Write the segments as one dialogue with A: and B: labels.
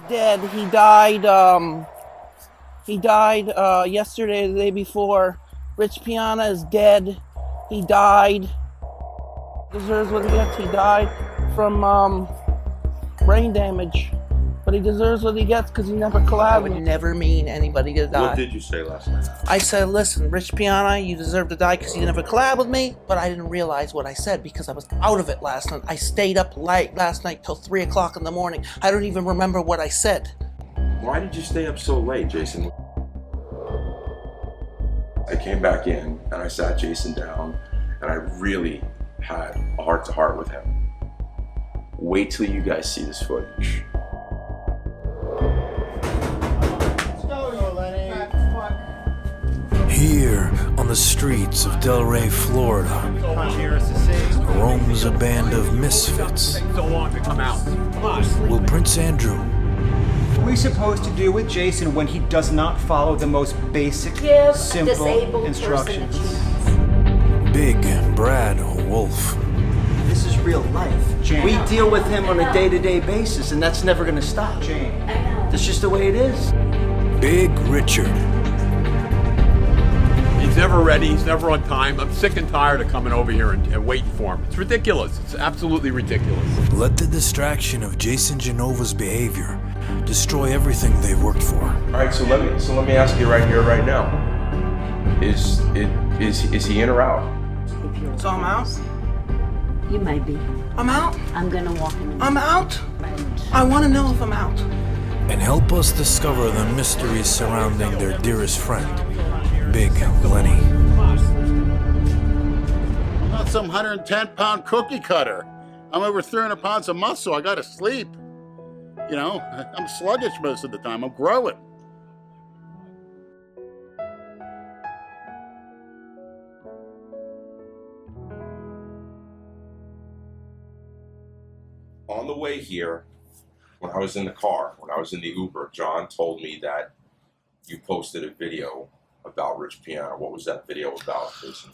A: Dead. He died yesterday, the day before. Rich Piana is dead. He died. Deserves what he gets. He died from brain damage. But he deserves what he gets because he never collabed. I would never mean anybody to die.
B: What did you say last night?
A: I said, listen, Rich Piana, you deserve to die because you never collabed with me, but I didn't realize what I said because I was out of it last night. I stayed up late last night till 3 o'clock in the morning. I don't even remember what I said.
B: Why did you stay up so late, Jason? I came back in and I sat Jason down and I really had a heart-to-heart with him. Wait till you guys see this footage.
C: Here on the streets of DelRay, Florida, roams a band of misfits. Will Prince Andrew?
D: What are we supposed to do with Jason when he does not follow the most basic, simple instructions?
C: Big Brad Wolf.
E: This is real life.
D: Jane.
E: We deal with him on a day-to-day basis, and that's never going to stop.
D: Jane.
E: That's just the way it is.
C: Big Richard.
F: He's never ready, he's never on time. I'm sick and tired of coming over here and waiting for him. It's ridiculous. It's absolutely ridiculous.
C: Let the distraction of Jason GENOVA's behavior destroy everything they've worked for.
B: All right, so let me ask you right here, right now. Is he in or out?
A: So I'm out?
G: You might be.
A: I'm out?
G: I'm gonna walk in.
A: I'm out? I want to know if I'm out.
C: And help us discover the mysteries surrounding their dearest friend, Big Lenny.
H: I'm not some 110-pound cookie cutter. I'm over 300 pounds of muscle. I gotta sleep. You know, I'm sluggish most of the time. I'm growing.
B: On the way here, when I was in the car, when I was in the Uber, John told me that you posted a video about Rich Piana. What was that video about, Jason?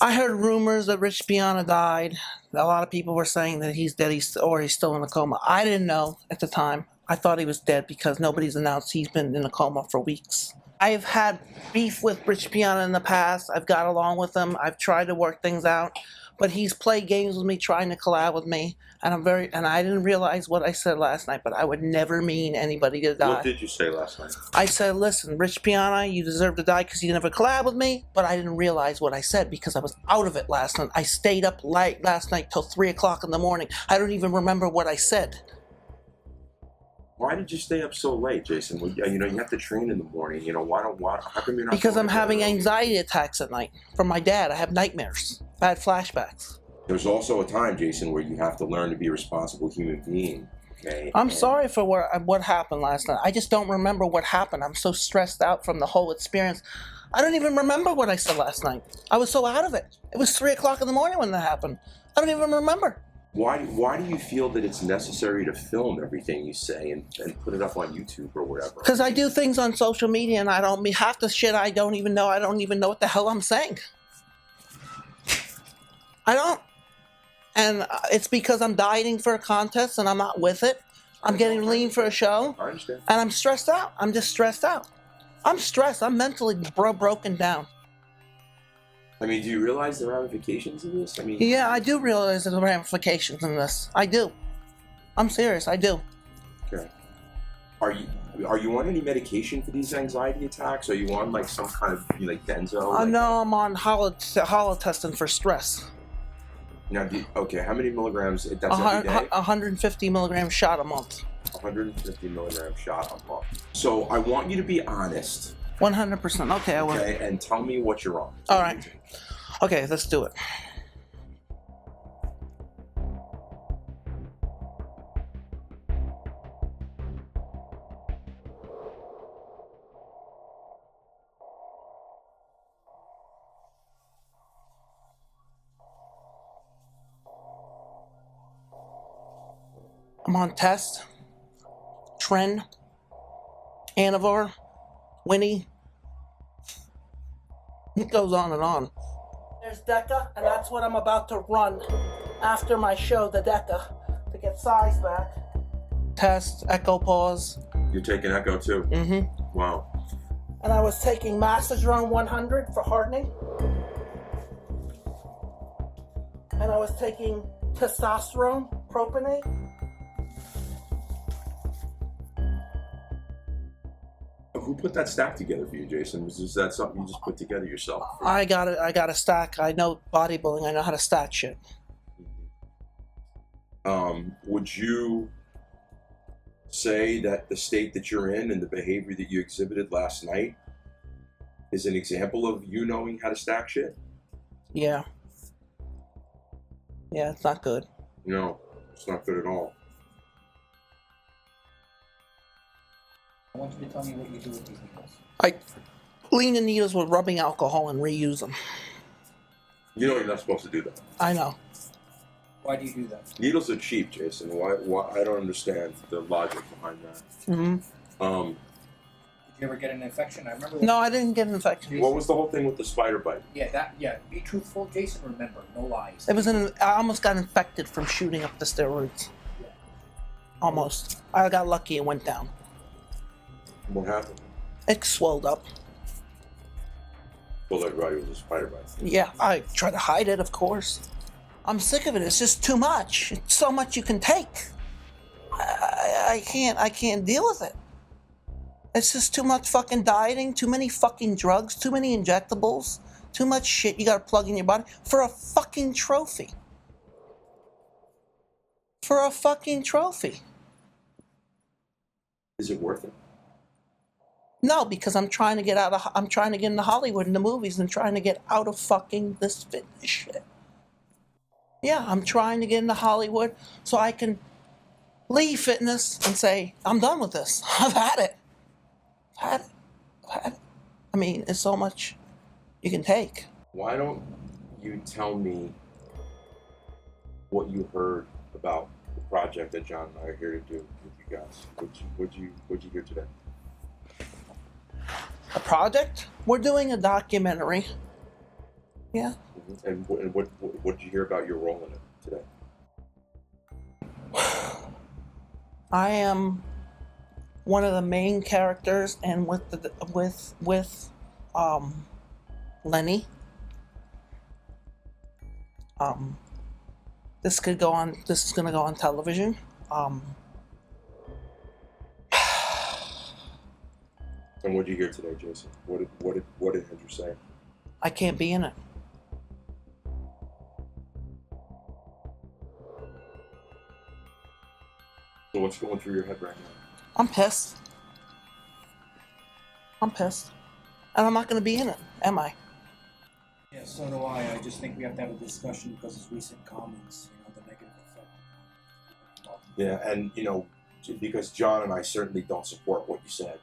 A: I heard rumors that Rich Piana died. A lot of people were saying that he's dead or he's still in a coma. I didn't know at the time. I thought he was dead because nobody's announced he's been in a coma for weeks. I've had beef with Rich Piana in the past. I've got along with him. I've tried to work things out. But he's played games with me, trying to collab with me, and I didn't realize what I said last night, but I would never mean anybody to die.
B: What did you say last night?
A: I said, listen, Rich Piana, you deserve to die because you never collab with me, but I didn't realize what I said because I was out of it last night. I stayed up late last night till 3 o'clock in the morning. I don't even remember what I said.
B: Why did you stay up so late, Jason? Well, you know, you have to train in the morning. You know, how come you're not?
A: Because I'm having anxiety attacks at night from my dad. I have nightmares, bad flashbacks.
B: There's also a time, Jason, where you have to learn to be a responsible human being. Okay.
A: I'm sorry for what happened last night. I just don't remember what happened. I'm so stressed out from the whole experience. I don't even remember what I said last night. I was so out of it. It was 3 o'clock in the morning when that happened. I don't even remember.
B: Why do you feel that it's necessary to film everything you say and put it up on YouTube or whatever?
A: Because I do things on social media and I don't mean half the shit I don't even know. I don't even know what the hell I'm saying. I don't. And it's because I'm dieting for a contest and I'm not with it. I'm getting lean for a show.
B: I understand.
A: And I'm stressed out. I'm just stressed out. I'm stressed. I'm mentally broken down.
B: I mean, do you realize the ramifications of this? I mean,
A: yeah, I do realize the ramifications in this. I do. I'm serious. I do.
B: Okay. Are you on any medication for these anxiety attacks? Are you on like some kind of like benzo?
A: No, I'm on holotestin for stress.
B: Now, okay, how many milligrams? That's every day?
A: 150 milligram shot a month.
B: 150 milligram shot a month. So I want you to be honest.
A: 100%. Okay, I will.
B: Okay, and tell me what you're on.
A: All right. Okay, let's do it. I'm on Test, Tren, Anavar, Winnie. It goes on and on. There's DECA, and that's what I'm about to run after my show, the DECA, to get size back. Test, echo, pause.
B: You're taking Echo too?
A: Mm-hmm.
B: Wow.
A: And I was taking Masterzone 100 for hardening. And I was taking testosterone, propionate.
B: Who put that stack together for you, Jason? Was that something you just put together yourself?
A: I got a stack. I know bodybuilding. I know how to stack shit.
B: Would you say that the state that you're in and the behavior that you exhibited last night is an example of you knowing how to stack shit?
A: Yeah. Yeah, it's not good.
B: No, it's not good at all.
I: I want you to tell me what you do with these needles.
A: I clean the needles with rubbing alcohol and reuse them.
B: You know you're not supposed to do that.
A: I know.
I: Why do you do that?
B: Needles are cheap, Jason. Why? I don't understand the logic behind that.
A: Mm-hmm.
I: Did you ever get an infection? I remember.
A: No, I didn't get an infection.
B: What was the whole thing with the spider bite?
I: Yeah. Be truthful, Jason. Remember, no lies.
A: I almost got infected from shooting up the steroids.
I: Yeah.
A: Almost. I got lucky. It went down.
B: What happened?
A: It swelled up.
B: Told everybody it was a spider bite.
A: Yeah, I try to hide it, of course. I'm sick of it. It's just too much. It's so much you can take. I can't deal with it. It's just too much fucking dieting, too many fucking drugs, too many injectables, too much shit you gotta plug in your body for a fucking trophy. For a fucking trophy.
B: Is it worth it?
A: No, because I'm trying to get into Hollywood in the movies and trying to get out of fucking this fitness shit. Yeah, I'm trying to get into Hollywood so I can leave fitness and say, I'm done with this. I've had it. I've had it. I mean, it's so much you can take.
B: Why don't you tell me what you heard about the project that John and I are here to do with you guys? What'd you hear today?
A: A project? We're doing a documentary. Yeah.
B: And what did you hear about your role in it today?
A: I am one of the main characters, and with Lenny. This is gonna go on television.
B: And what did you hear today, Jason? What did Andrew say?
A: I can't be in it.
B: So what's going through your head right now?
A: I'm pissed. And I'm not going to be in it, am I?
I: Yeah, so do I. I just think we have to have a discussion because his recent comments, the negative effect.
B: Yeah, and because John and I certainly don't support what you said.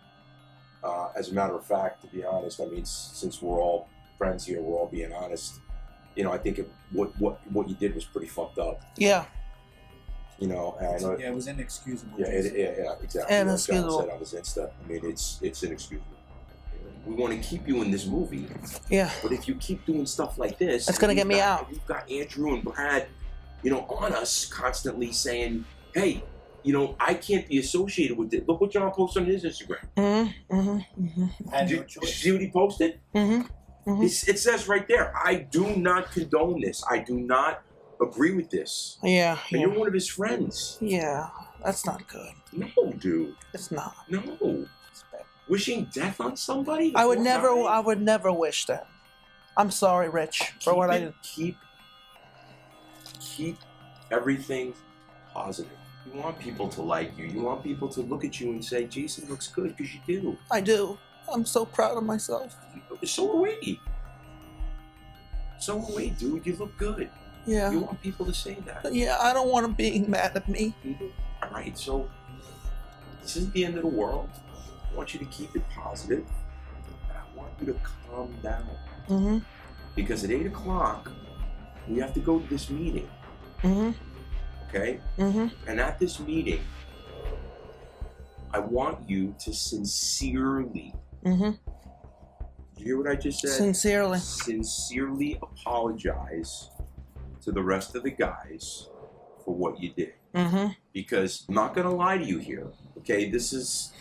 B: As a matter of fact, to be honest, I mean, since we're all friends here, we're all being honest. I think what you did was pretty fucked up.
A: Yeah.
B: And
I: it was inexcusable.
B: Yeah, exactly.
A: Inexcusable.
B: Like John said on his Insta. I mean, it's inexcusable. We want to keep you in this movie.
A: Yeah.
B: But if you keep doing stuff like this,
A: it's gonna get me out.
B: You've got Andrew and Brad, on us constantly saying, "Hey, I can't be associated with it." Look what John posted on his Instagram. Did you see what he posted? It says right there, "I do not condone this. I do not agree with this."
A: Yeah.
B: And you're one of his friends.
A: Yeah, that's not good.
B: No, dude.
A: It's not.
B: No. Wishing death on somebody?
A: I would never wish that. I'm sorry, Rich, for what I did.
B: Keep everything positive. You want people to like you. You want people to look at you and say, "Jason looks good," because you do.
A: I do. I'm so proud of myself.
B: So are we. So are we, dude. You look good.
A: Yeah.
B: You want people to say that.
A: Yeah, I don't want them being mad at me.
B: All right, so this isn't the end of the world. I want you to keep it positive. And I want you to calm down. Because at 8 o'clock, we have to go to this meeting. Okay? And at this meeting, I want you to sincerely, did you hear what I just said?
A: Sincerely.
B: Sincerely apologize to the rest of the guys for what you did. Because I'm not going to lie to you here. Okay? This is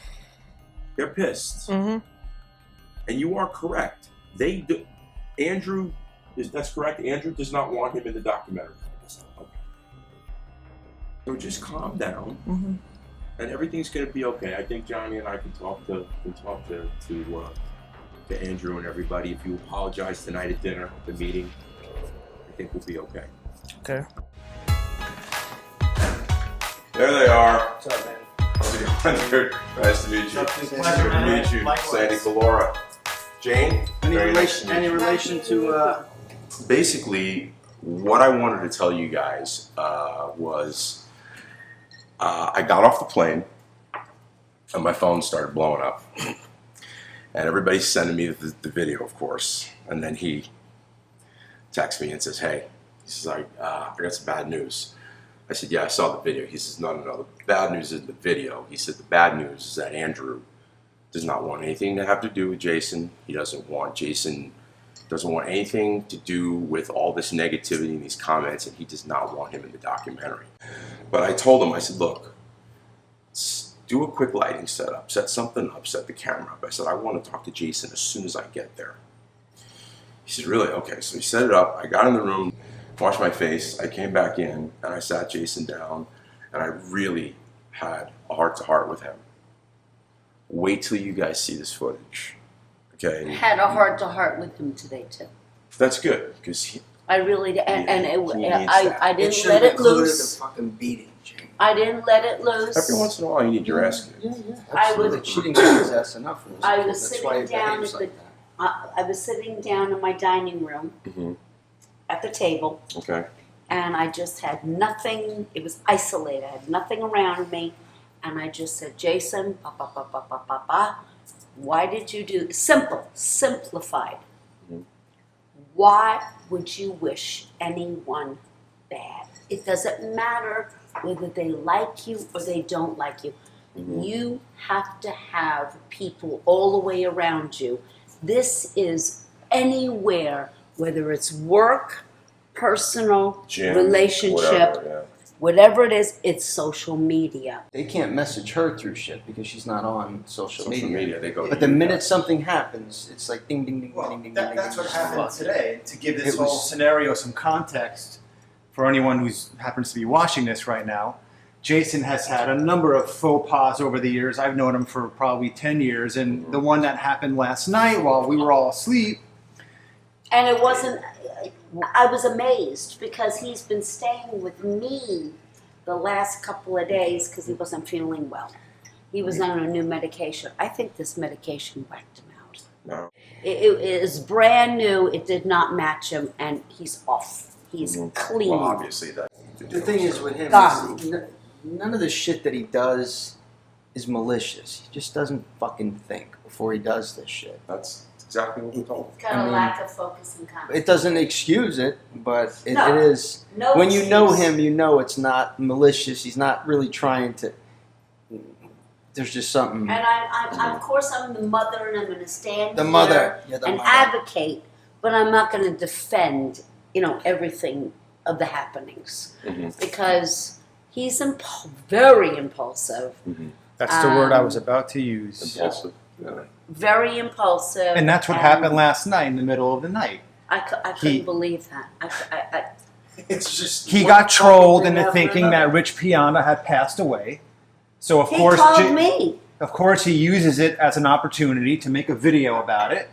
B: They're pissed.
A: Mm-hmm.
B: And you are correct. They do. Andrew, that's correct. Andrew does not want him in the documentary. Okay. So just calm down, and everything's going to be okay. I think Johnny and I can talk to Andrew and everybody. If you apologize tonight at dinner, at the meeting, I think we'll be okay.
A: Okay.
J: There they are.
I: What's up, man?
J: How's it going, dude? Nice to meet you.
I: Pleasure,
J: to meet you.
I: Likewise.
J: Sandy Collora. Jane?
E: Any
J: Very nice
E: relation?
J: to meet
E: Any
J: you.
E: relation to?
J: Basically, what I wanted to tell you guys was I got off the plane and my phone started blowing up. And everybody's sending me the video, of course. And then he texts me and says, hey, he says, I got some bad news. I said, yeah, I saw the video. He says, no, the bad news isn't the video. He said, the bad news is that Andrew does not want anything to have to do with Jason. Jason doesn't want anything to do with all this negativity and these comments, and he does not want him in the documentary. But I told him, I said, look, do a quick lighting setup, set something up, set the camera up. I said, I want to talk to Jason as soon as I get there. He said, really? Okay. So he set it up. I got in the room, washed my face. I came back in, and I sat Jason down, and I really had a heart-to-heart with him. Wait till you guys see this footage. Okay?
G: Had a heart-to-heart with him today, too.
J: That's good, because
G: I really did. And
J: he needs that.
G: I didn't let it loose.
E: The fucking beating, Jane.
G: I didn't let it loose.
J: every once in a while you need your ass kicked.
G: I was-
E: She didn't get his ass enough.
G: I was
E: That's why
G: sitting
E: he
G: down
E: behaves
G: at
E: like
G: the-
E: that.
G: I was sitting down in my dining room at the table,
J: Okay.
G: and I just had nothing. It was isolated. I had nothing around me, and I just said, Jason, why did you do simplified? Why would you wish anyone bad? It doesn't matter whether they like you or they don't like you. You have to have people all the way around you. This is anywhere, whether it's work, personal,
J: Gym,
G: relationship, whatever it is, it's social media.
E: They can't message her through shit because she's not on social media.
J: They go.
E: But the minute something happens, it's like ding, ding, ding,
D: Well,
E: ding, ding,
D: that's
E: ding,
D: what
E: ding,
D: happened
E: ding.
D: today. To give this
E: It
D: whole
E: was-
D: scenario some context for anyone who happens to be watching this right now, Jason has had a number of faux pas over the years. I've known him for probably 10 years, and the one that happened last night while we were all asleep.
G: And it wasn't, I was amazed because he's been staying with me the last couple of days because he wasn't feeling well. He was on a new medication. I think this medication whacked him out.
J: No.
G: It is brand new. It did not match him, and he's off. He's clean.
J: Well, obviously that.
E: The thing is with him,
G: Gone.
E: none of the shit that he does is malicious. He just doesn't fucking think before he does this shit.
J: That's exactly what we told him.
G: Got
E: I
G: a
E: mean,
G: lack of focus and confidence.
E: It doesn't excuse it, but it
G: No.
E: is.
G: No
E: When you know
G: excuse.
E: him, you know it's not malicious. He's not really trying to. There's just something.
G: And of course, I'm the mother, and I'm going to stand
E: The
G: here
E: mother. You're the
G: and
E: mother.
G: advocate, but I'm not going to defend, everything of the happenings because he's very impulsive,
D: That's the word I was about to use.
J: Impulsive. Yeah.
G: very impulsive,
D: And that's what happened last night in the middle of the night.
G: I couldn't
D: He-
G: believe that.
E: It's just.
D: He
E: one
D: got
E: fucking
D: trolled
E: thing
D: into
E: after
D: thinking
E: another.
D: that Rich Piana had passed away. So of
G: He
D: course,
G: called me.
D: Of course, he uses it as an opportunity to make a video about it.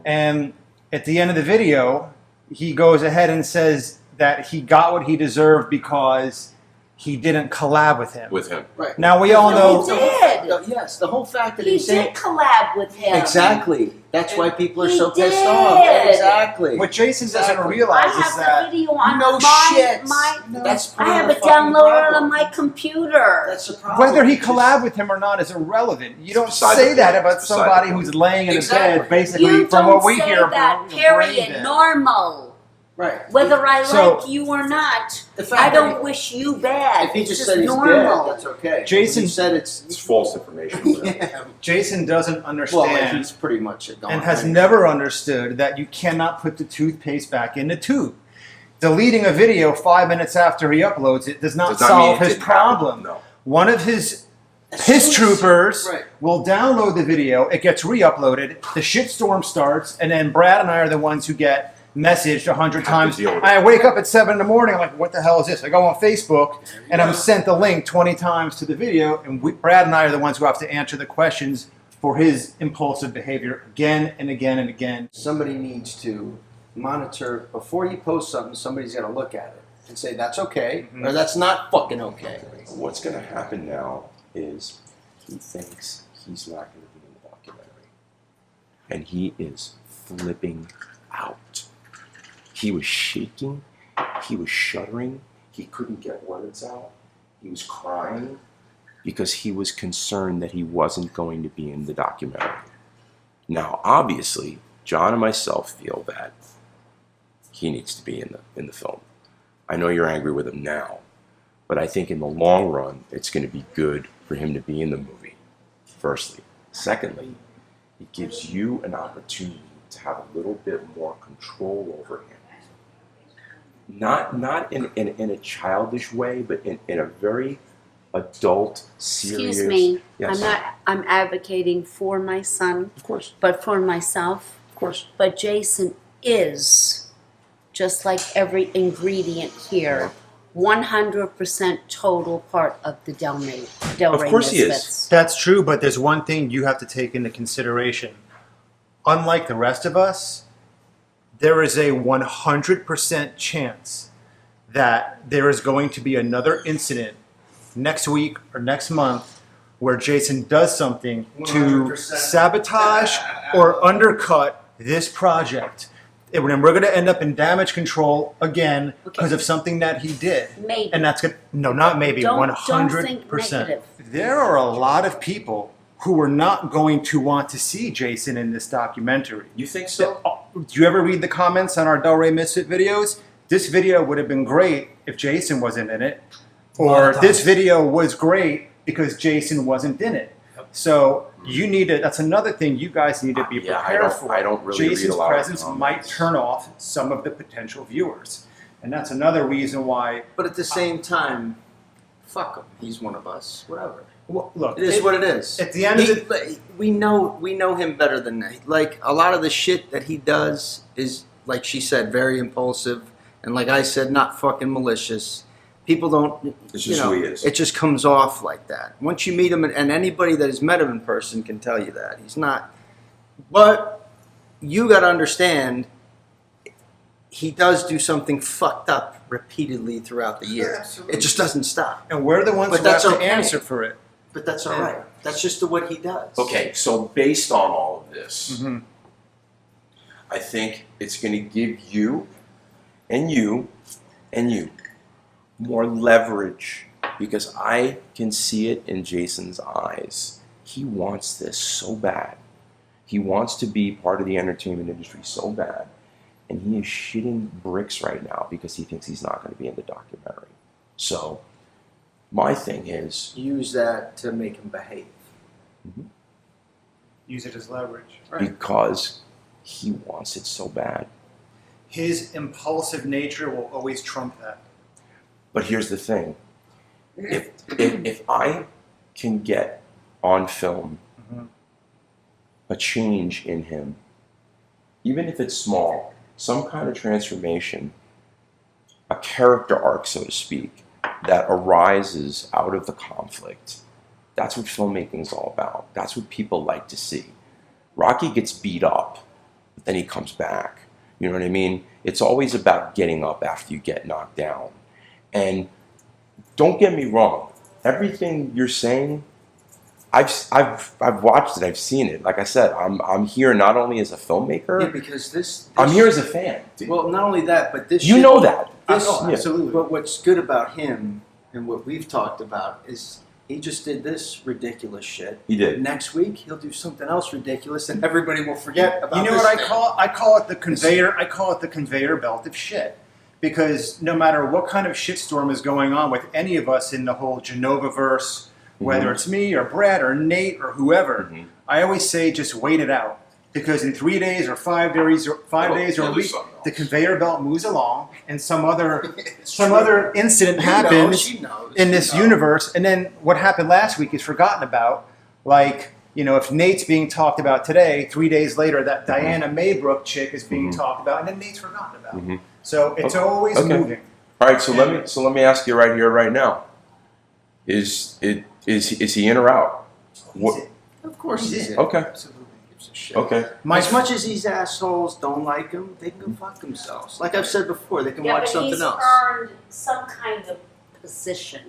D: And at the end of the video, he goes ahead and says that he got what he deserved because he didn't collab with him.
J: With him.
E: Right.
D: Now we all
G: No,
D: know.
G: he did.
E: Yes, the whole fact that
G: He
E: he's saying.
G: did collab with him.
E: Exactly. That's why people are
G: He
E: so pissed
G: did.
E: off. Exactly.
D: What Jason doesn't
E: Exactly.
G: I
D: realize is
G: have
D: that
G: the video on
E: No
G: my,
E: shit.
G: my
E: That's
G: I
E: part of
G: have
E: the
G: it
E: fucking
G: downloaded
E: problem.
G: on my computer.
E: That's the problem.
D: whether he
E: It's just-
D: collabed with him or not is irrelevant. You don't
J: beside
D: say
J: the
D: that
J: point.
D: about
J: It's beside
D: somebody
J: the point.
D: who's laying in a
E: Exactly.
D: bed, basically,
G: You
D: from
G: don't
D: what we
G: say
D: hear.
G: that,
D: brain
G: period.
D: dead.
G: Normal.
E: Right.
G: Whether I
D: So-
G: like you or not,
E: The fact
G: I
E: that
G: don't
E: he-
G: wish you bad.
E: If he
G: It's
E: just
G: just
E: said he's
G: normal.
E: dead, that's okay.
D: Jason
E: He said it's.
J: It's false information.
E: Yeah.
D: Jason doesn't
E: Well,
D: understand
E: he's pretty much a gone.
D: and has
E: right?
D: never understood that you cannot put the toothpaste back in the tube. Deleting a video 5 minutes after he uploads it does not
J: Does not mean
D: solve
J: it
D: his
J: didn't happen.
D: problem.
J: No.
D: One of his piss troopers
E: Right.
D: will download the video. It gets re-uploaded. The shitstorm starts, and then Brad and I are the ones who get messaged 100 times.
J: deal with it.
D: I wake up at 7 in the morning. I'm like, what the hell is this? I go on Facebook, and I'm sent the link 20 times to the video, and Brad and I are the ones who have to answer the questions for his impulsive behavior again and again and again.
E: Somebody needs to monitor before you post something. Somebody's got to look at it and say that's okay or that's not fucking okay.
J: What's going to happen now is he thinks he's not going to be in the documentary. And he is flipping out. He was shaking. He was shuddering. He couldn't get words out. He was crying because he was concerned that he wasn't going to be in the documentary. Now, obviously, John and myself feel that he needs to be in the film. I know you're angry with him now, but I think in the long run, it's going to be good for him to be in the movie, firstly. Secondly, it gives you an opportunity to have a little bit more control over him. Not in a childish way, but in a very adult, serious...
G: Excuse me.
J: Yes.
G: I'm advocating for my son,
J: Of course.
G: but for myself.
J: Of course.
G: But Jason is, just like every ingredient here, 100% total part of the DelRay
J: Of course he is.
G: Misfits.
D: That's true, but there's one thing you have to take into consideration. Unlike the rest of us, there is a 100% chance that there is going to be another incident next week or next month where Jason does something to
E: 100%.
D: sabotage or undercut this project. And we're going to end up in damage control again because of something that he did.
G: Maybe.
D: And that's good. No, not maybe.
G: Don't
D: 100%.
G: think negative.
D: There are a lot of people who are not going to want to see Jason in this documentary.
J: You think so?
D: Do you ever read the comments on our DelRay Misfit videos? This video would have been great if Jason wasn't in it. Or this video was great because Jason wasn't in it. So you need to, that's another thing you guys need to be prepared for.
J: I don't really read
D: Jason's
J: a lot of
D: presence
J: comments.
D: might turn off some of the potential viewers. And that's another reason why,
E: But at the same time, fuck him. He's one of us. Whatever.
D: well, look,
E: It is what it is.
D: at the end of the
E: we know him better than that. Like a lot of the shit that he does is, like she said, very impulsive, and like I said, not fucking malicious. People don't,
J: It's
E: you
J: just
E: know,
J: who he is.
E: it just comes off like that. Once you meet him, and anybody that has met him in person can tell you that he's not. But you got to understand, he does do something fucked up repeatedly throughout the year.
D: Absolutely.
E: It just doesn't stop.
D: and we're the ones
E: But
D: who have
E: that's
D: to
E: okay.
D: answer for it.
E: But that's all right. That's just what he does.
J: Okay, so based on all of this,
D: Mm-hmm.
J: I think it's going to give you and you and you more leverage because I can see it in Jason's eyes. He wants this so bad. He wants to be part of the entertainment industry so bad. And he is shitting bricks right now because he thinks he's not going to be in the documentary. So my thing is,
E: Use that to make him behave.
D: Use it as leverage.
J: because he wants it so bad.
D: His impulsive nature will always trump that.
J: But here's the thing. If I can get on film a change in him, even if it's small, some kind of transformation, a character arc, so to speak, that arises out of the conflict, that's what filmmaking is all about. That's what people like to see. Rocky gets beat up, but then he comes back. You know what I mean? It's always about getting up after you get knocked down. And don't get me wrong, everything you're saying, I've watched it, I've seen it. Like I said, I'm here not only as a filmmaker,
E: Yeah, because this
J: I'm here as a fan.
E: Well, not only that, but this.
J: You
E: shit-
J: know that.
E: This,
D: Oh, absolutely.
E: But what's good about him and what we've talked about is he just did this ridiculous shit.
J: He did.
E: Next week he'll do something else ridiculous, and everybody will forget about.
D: You know
E: this
D: what I
E: thing.
D: call it? I call it the conveyor. I call it the conveyor belt of shit. Because no matter what kind of shitstorm is going on with any of us in the whole GENOVA verse, whether it's me or Brad or Nate or whoever, I always say just wait it out. Because in 3 days or 5 days or 5 days or a
J: They'll do
D: week,
J: something else.
D: the conveyor belt moves along, and some other incident happens in this universe, and then what happened last week is forgotten about. Like, you know, if Nate's being talked about today, 3 days later, that Diana Maybrook chick is being talked about, and then Nate's forgotten about. So it's always moving.
J: All right, so let me ask you right here, right now. Is he in or out? What?
E: Of course he's in.
J: Okay.
E: Absolutely. Gives a shit.
J: Okay.
E: As much as these assholes don't like him, they can go fuck themselves. Like I've said before, they can watch something
G: he's
E: else.
G: earned some kind of position.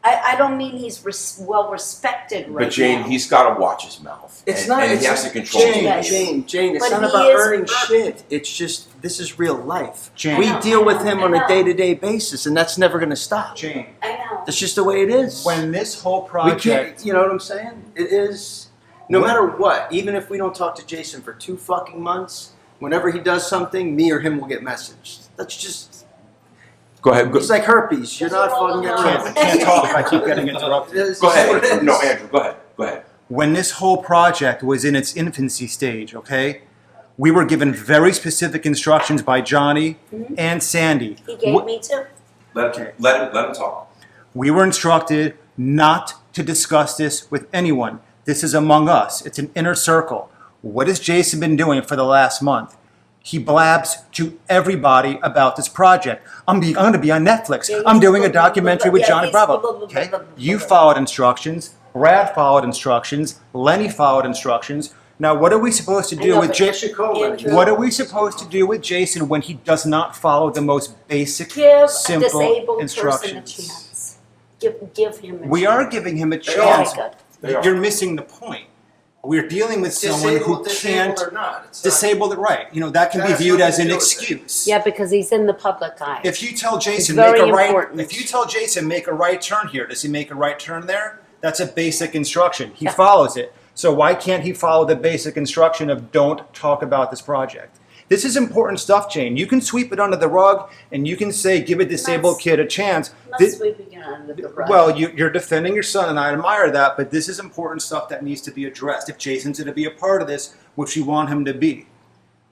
G: I don't mean he's well respected right
J: But Jane,
G: now.
J: he's got to watch his mouth.
E: It's
J: and,
E: not.
J: and
E: It's
J: he has to control his mouth.
E: Jane. It's
G: But
E: not
G: he
E: about
G: is
E: earning shit. It's just this is real life.
D: Jane.
E: We
G: I know,
E: deal with
G: I know,
E: him
G: I
E: on a
G: know.
E: day-to-day basis, and that's never going to stop.
D: Jane,
G: I know.
E: That's just the way it is.
D: when this whole
E: we
D: project,
E: can't, you know what I'm saying? It is. No matter what, even if we don't talk to Jason for 2 fucking months, whenever he does something, me or him will get messaged. That's just.
J: Go ahead.
E: It's like herpes. You're not fucking getting
D: I
E: rid of
D: can't talk if I keep getting interrupted.
E: it.
J: Go ahead. No, Andrew, go ahead. Go ahead.
D: When this whole project was in its infancy stage, okay, we were given very specific instructions by Johnny and Sandy.
G: He gave me too.
J: Let him talk.
D: We were instructed not to discuss this with anyone. This is among us. It's an inner circle. What has Jason been doing for the last month? He blabs to everybody about this project. I'm going to be on Netflix.
G: Yeah,
D: I'm doing a documentary with Johnny Bravo. Okay? You followed instructions. Brad followed instructions. Lenny followed instructions. Now, what are we supposed to
G: I
D: do
G: know,
D: with
G: but
D: Jason?
G: Andrew,
D: What are we supposed to do with Jason when he does not follow the most basic,
G: give a
D: simple
G: disabled
D: instructions?
G: person a chance. Give him a chance.
D: We are giving him a
G: Very
D: chance.
G: good.
J: They are.
D: You're missing the point. We're dealing with someone who can't
E: or not. It's
D: disable it right. You know, that can be
E: That's
D: viewed as
E: nothing
D: an
E: to do with it.
D: excuse.
G: Yeah, because he's in the public eye.
D: If you tell Jason
G: very
D: make a right,
G: important.
D: if you tell Jason make a right turn here, does he make a right turn there? That's a basic instruction. He follows it. So why can't he follow the basic instruction of don't talk about this project? This is important stuff, Jane. You can sweep it under the rug and you can say give a disabled kid a chance.
G: Not
D: This-
G: sweeping it under the rug.
D: well, you're defending your son, and I admire that, but this is important stuff that needs to be addressed. If Jason's going to be a part of this, which you want him to be,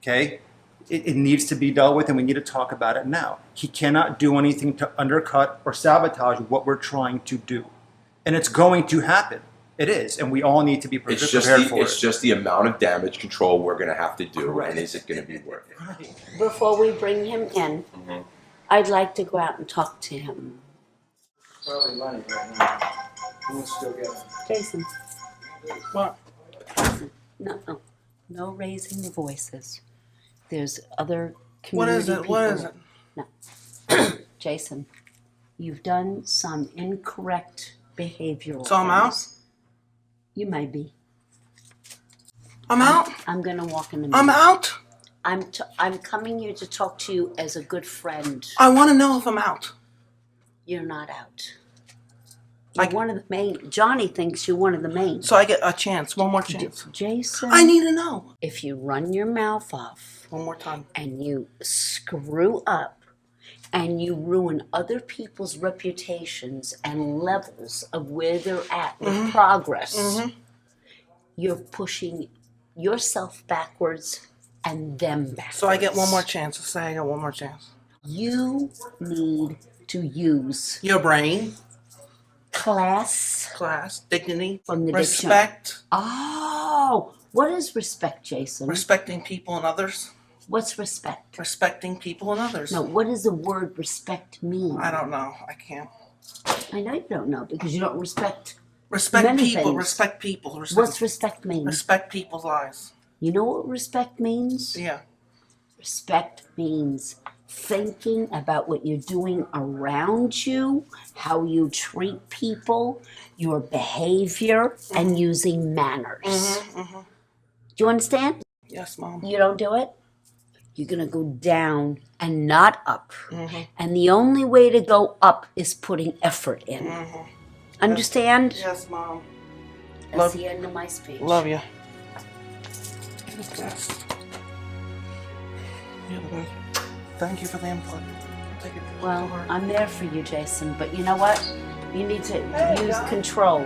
D: okay, it needs to be dealt with, and we need to talk about it now. He cannot do anything to undercut or sabotage what we're trying to do. And it's going to happen. It is, and we all need to be prepared for
J: It's just the amount of damage control we're going to have to do, and is it going to be worth it?
G: Before we bring him in, I'd like to go out and talk to him.
I: Probably Lenny right now. Who wants to go get him?
G: Jason,
A: What?
G: no raising the voices. There's other
A: What
G: community
A: is it?
G: people.
A: What is it?
G: No. Jason, you've done some incorrect behavioral
A: So I'm out?
G: things. You may be.
A: I'm out.
G: I'm gonna walk in the
A: I'm out.
G: I'm coming here to talk to you as a good friend.
A: I want to know if I'm out.
G: You're not out. You're one of the main. Johnny thinks you're one of the main.
A: So I get a chance. One more chance.
G: Jason,
A: I need to know.
G: if you run your mouth off
A: One more time.
G: and you screw up and you ruin other people's reputations and levels of where they're at with progress, you're pushing yourself backwards and them backwards.
A: So I get one more chance. Let's say I get one more chance.
G: You need to use
A: Your brain,
G: class
A: class, dignity,
G: from the
A: respect,
G: Oh, what is respect, Jason?
A: respecting people and others,
G: What's respect?
A: respecting people and others.
G: No, what does the word respect mean?
A: I don't know. I can't.
G: I know you don't know because you don't respect.
A: Respect
G: Many
A: people.
G: things.
A: Respect people.
G: What's respect mean?
A: Respect people's lives.
G: You know what respect means?
A: Yeah.
G: Respect means thinking about what you're doing around you, how you treat people, your behavior, and using manners. Do you understand?
A: Yes, Mom.
G: You don't do it? You're going to go down and not up. And the only way to go up is putting effort in. Understand?
A: Yes, Mom.
G: That's
A: Love-
G: the end of my speech.
A: Love you. Yes. You're the best. Thank you for the input. I'll take it.
G: Well, I'm there for you, Jason, but you know what? You need to use control.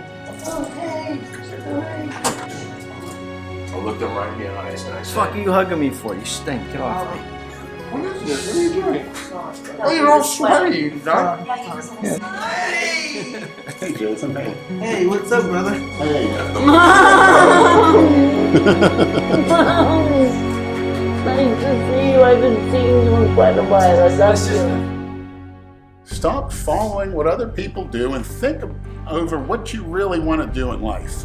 J: I looked him right in the eyes and I
E: The
J: said,
E: fuck are you hugging me for? You stink. Get off me.
J: "What is this? What are you doing? Oh, you're all sweaty, you done?"
H: Hey, Jason. Hey.
A: Hey, what's up, brother?
H: Hey.
K: Nice to see you. I've been seeing you in quite a while. I love you.
H: Stop following what other people do and think over what you really want to do in life.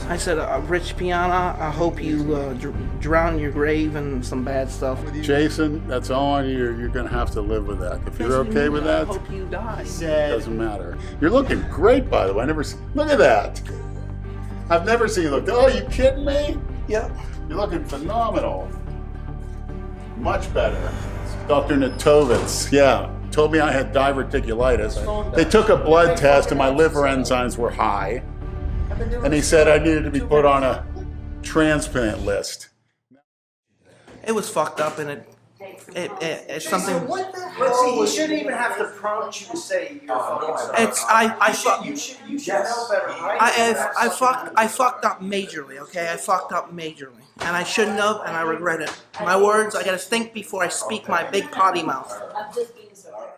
A: I said, Rich Piana, I hope you drown your grave in some bad stuff.
H: Jason, that's all on you. You're going to have to live with that. If you're okay with
A: I
H: that,
A: hope you die.
H: doesn't matter. You're looking great, by the way. Look at that. I've never seen you look. Oh, you kidding me?
A: Yep.
H: You're looking phenomenal. Much better. Dr. Natovitz, told me I had diverticulitis. They took a blood test and my liver enzymes were high. And he said I needed to be put on a transplant list.
A: It was fucked up, and it's something.
E: What the hell? But see, he shouldn't even have to prompt you to say you're fucking sorry.
A: It's
E: You should know better, right?
A: I fucked up majorly. Okay, I fucked up majorly, and I shouldn't have, and I regret it. My words, I gotta think before I speak my big potty mouth.
G: I'm just being sorry.